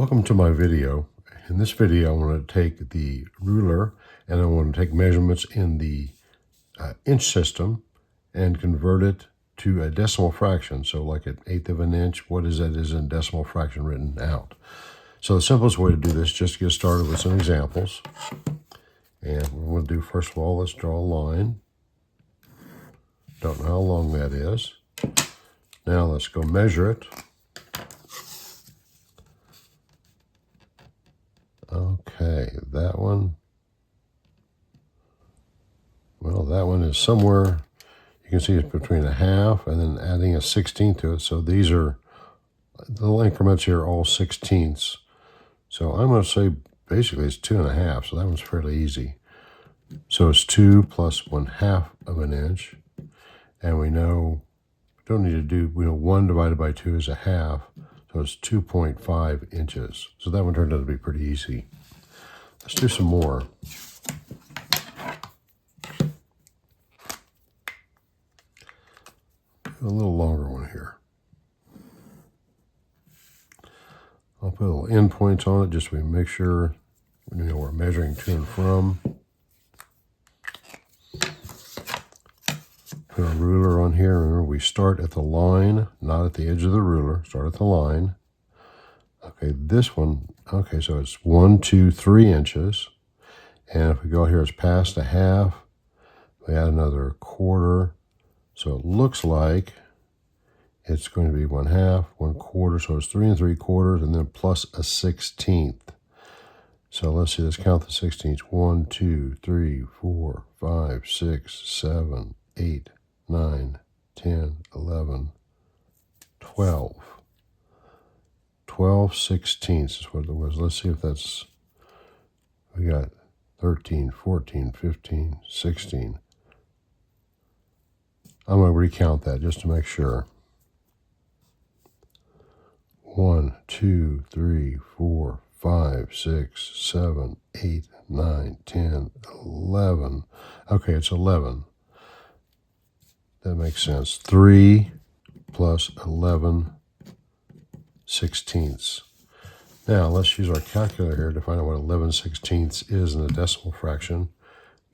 Welcome to my video. In this video, I want to take the ruler and I want to take measurements in the inch system and convert it to a decimal fraction. So like an eighth of an inch, what is that is in decimal fraction written out. So the simplest way to do this, just to get started with some examples. And what we'll do, first of all, let's draw a line. Don't know how long that is. Now let's go measure it. Okay, that one, well, that one is somewhere, you can see it's between a half and then adding a 16th to it. So these are, the little increments here are all 16ths. So I'm going to say basically it's 2.5, so that one's fairly easy. So it's 2 plus 1/2 of an inch. And we know, we don't need to do, we know 1 divided by 2 is a half. So it's 2.5 inches. So that one turned out to be pretty easy. Let's do some more. A little longer one here. I'll put little endpoints on it just so we make sure we know we're measuring to and from. Put our ruler on here. Remember, we start at the line, not at the edge of the ruler. Start at the line. Okay, this one, okay, so it's 1, 2, 3 inches. And if we go here, it's past a half. We add another quarter. So it looks like it's going to be 1/2, 1/4. So it's 3 3/4, and then plus a 16th. So let's see, let's count the 16ths. 1, 2, 3, 4, 5, 6, 7, 8, 9, 10, 11, 12. 12 16ths is what it was. Let's see if that's, we got 13, 14, 15, 16. I'm going to recount that just to make sure. 1, 2, 3, 4, 5, 6, 7, 8, 9, 10, 11. Okay, it's 11. That makes sense. 3 plus 11 16ths. Now let's use our calculator here to find out what 11 16ths is in a decimal fraction.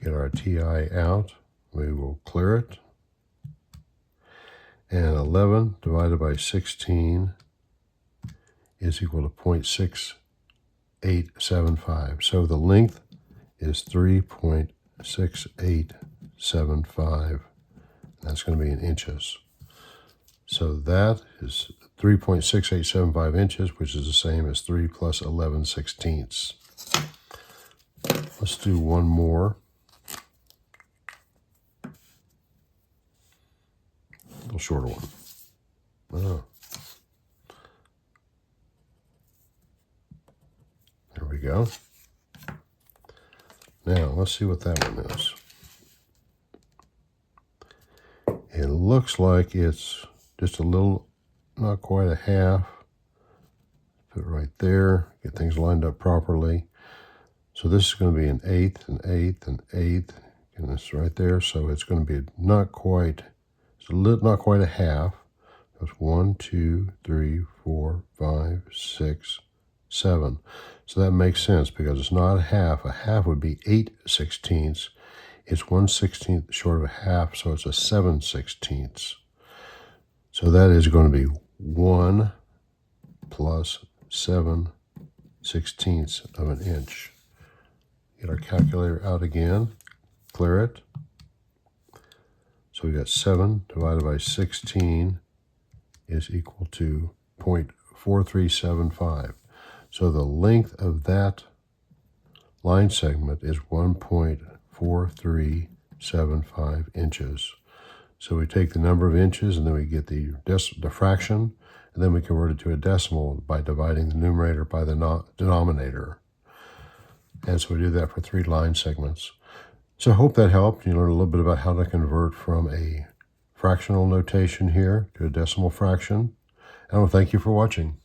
Get our TI out. We will clear it. And 11 divided by 16 is equal to 0.6875. So the length is 3.6875. That's going to be in inches. So that is 3.6875 inches, which is the same as 3 plus 11 16ths. Let's do one more. A little shorter one. Oh. There we go. Now, let's see what that one is. It looks like it's just a little, not quite a half. Put it right there, get things lined up properly. So this is going to be an eighth, an eighth, an eighth, and this right there. So it's going to be not quite, not quite a half. That's 1, 2, 3, 4, 5, 6, 7. So that makes sense because it's not a half. A half would be 8 16ths. It's 1 16th short of a half, so it's a 7 16ths. So that is going to be 1 plus 7 16ths of an inch. Get our calculator out again, clear it. So we got 7 divided by 16 is equal to 0.4375. So the length of that line segment is 1.4375 inches. So we take the number of inches and then we get the fraction, and then we convert it to a decimal by dividing the numerator by the denominator. And so we do that for 3 line segments. So I hope that helped. You learned a little bit about how to convert from a fractional notation here to a decimal fraction. And I want to thank you for watching.